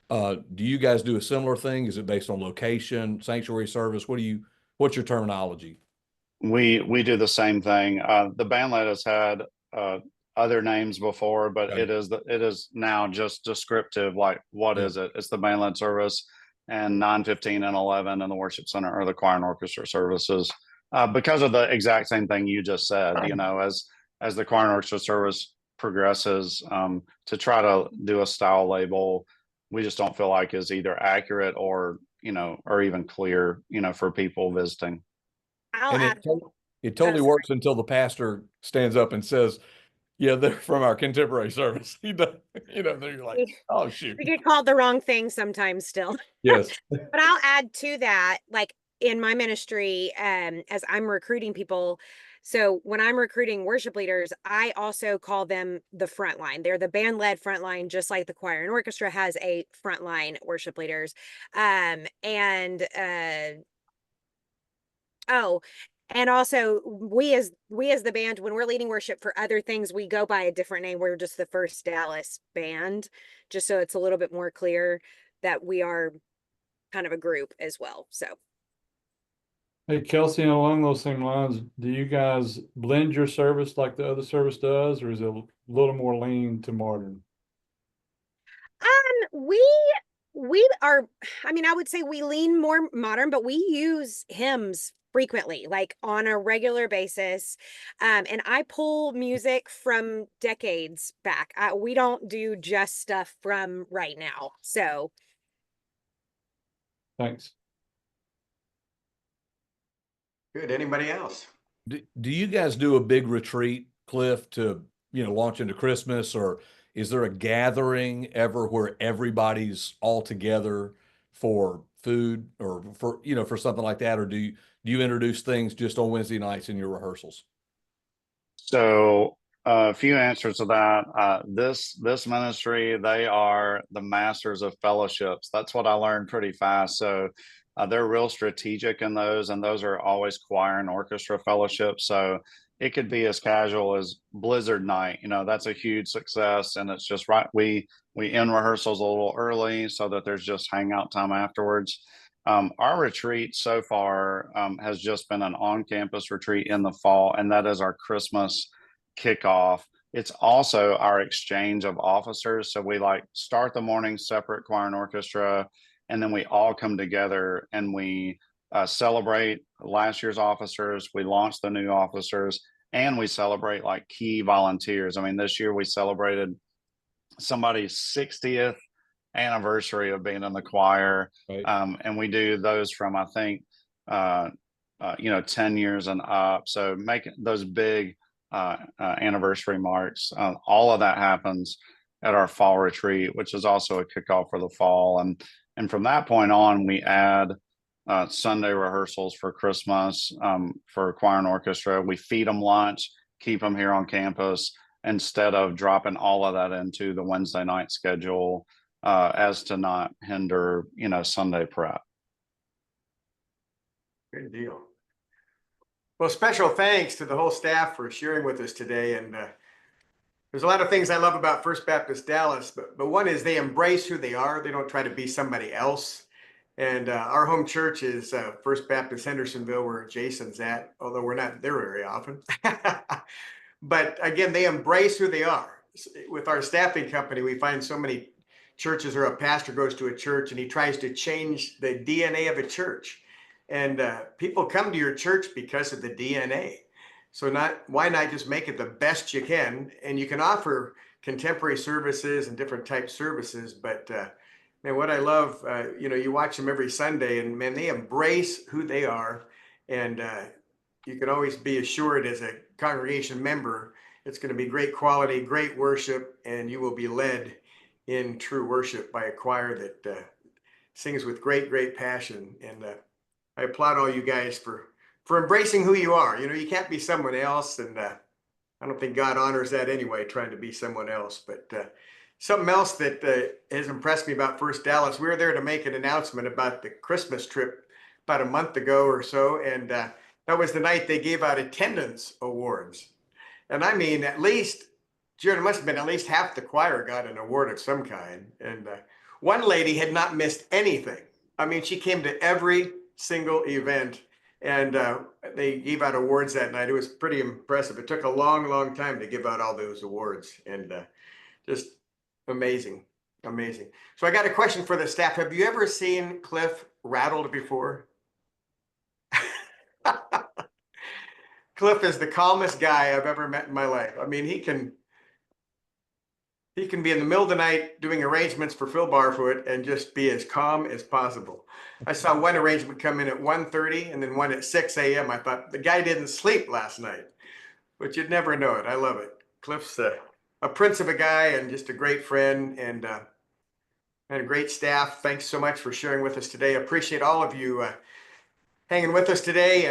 Do you guys do a similar thing? Is it based on location, sanctuary service? What's your terminology? We do the same thing. The band-led has had other names before, but Right. it is now just descriptive. Like, what is it? It's the band-led service, and 9, 15, and 11 in the worship center are the choir and orchestra services. Because of the exact same thing you just said, as the choir and orchestra service progresses, to try to do a style label, we just don't feel like is either accurate or even clear, for people visiting. I'll And add. it totally works until the pastor stands up and says, "Yeah, they're from our contemporary service." Then you're like, "Oh shoot." We get called the wrong thing sometimes still. Yes. But I'll add to that, like in my ministry, as I'm recruiting people. So when I'm recruiting worship leaders, I also call them the front line. They're the band-led front line, just like the choir and orchestra has a frontline worship leaders. And also we as the band, when we're leading worship for other things, we go by a different name. We're just the First Dallas Band, just so it's a little bit more clear that we are kind of a group as well. So Hey, Kelsey, and along those same lines, do you guys blend your service like the other service does, or is it a little more lean to modern? we are, I would say we lean more modern, but we use hymns frequently, like on a regular basis. And I pull music from decades back. We don't do just stuff from right now. So Thanks. Good. Anybody else? Do you guys do a big retreat, Cliff, to launch into Christmas, or is there a gathering ever where everybody's all together for food or for something like that, or do you introduce things just on Wednesday nights in your rehearsals? So a few answers to that. This ministry, they are the masters of fellowships. That's what I learned pretty fast. So they're real strategic in those, and those are always choir and orchestra fellowships. So it could be as casual as Blizzard night. That's a huge success, and it's just right. We end rehearsals a little early so that there's just hangout time afterwards. Our retreat so far has just been an on-campus retreat in the fall, and that is our Christmas kickoff. It's also our exchange of officers. So we start the morning separate choir and orchestra, and then we all come together and we celebrate last year's officers. We launch the new officers, and we celebrate key volunteers. This year we celebrated somebody's 60th anniversary of being in the choir. Right. And we do those from, I think, 10 years and up. So making those big anniversary marks, all of that happens at our fall retreat, which is also a kickoff for the fall. And from that point on, we add Sunday rehearsals for Christmas for choir and orchestra. We feed them lunch, keep them here on campus, instead of dropping all of that into the Wednesday night schedule, as to not hinder, Sunday prep. Good deal. Well, special thanks to the whole staff for sharing with us today. And there's a lot of things I love about First Baptist Dallas, but one is they embrace who they are. They don't try to be somebody else. And our home church is First Baptist Hendersonville, where Jason's at, although we're not there very often. But again, they embrace who they are. With our staffing company, we find so many churches or a pastor goes to a church and he tries to change the DNA of a church. And people come to your church because of the DNA. So why not just make it the best you can? And you can offer contemporary services and different type services. But man, what I love, you watch them every Sunday and man, they embrace who they are. And you can always be assured as a congregation member, it's going to be great quality, great worship, and you will be led in true worship by a choir that sings with great, great passion. And I applaud all you guys for embracing who you are. You can't be someone else. And I don't think God honors that anyway, trying to be someone else. But something else that has impressed me about First Dallas, we were there to make an announcement about the Christmas trip about a month ago or so. And that was the night they gave out attendance awards. And I mean, at least, Jared, it must have been at least half the choir got an award of some kind. And one lady had not missed anything. I mean, she came to every single event and they gave out awards that night. It was pretty impressive. It took a long, long time to give out all those awards and just amazing, amazing. So I got a question for the staff. Have you ever seen Cliff rattled before? Cliff is the calmest guy I've ever met in my life. I mean, he can be in the middle of the night doing arrangements for Phil Barfoot and just be as calm as possible. I saw one arrangement come in at 1:30 and then one at 6 a.m. I thought the guy didn't sleep last night, but you'd never know it. I love it. Cliff's a prince of a guy and just a great friend and a great staff. Thanks so much for sharing with us today. I appreciate all of you hanging with us today.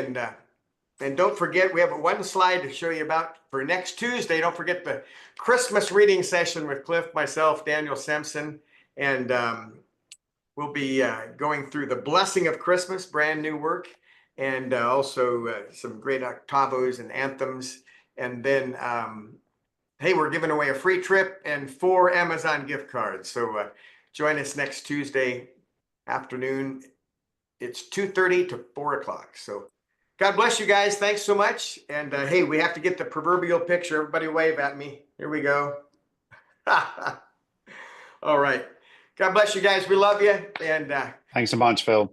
And don't forget, we have one slide to show you about for next Tuesday. Don't forget the Christmas reading session with Cliff, myself, Daniel Simpson, and we'll be going through the Blessing of Christmas, brand new work, and also some great octavos and anthems. And then, hey, we're giving away a free trip and 4 Amazon gift cards. So join us next Tuesday afternoon. It's 2:30 to 4 o'clock. So God bless you guys. Thanks so much. And hey, we have to get the proverbial picture. Everybody wave at me. Here we go. All right. God bless you guys. We love you. And Thanks a bunch, Phil.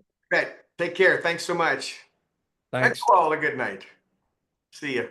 take care. Thanks so much. Thanks. And all a good night. See you.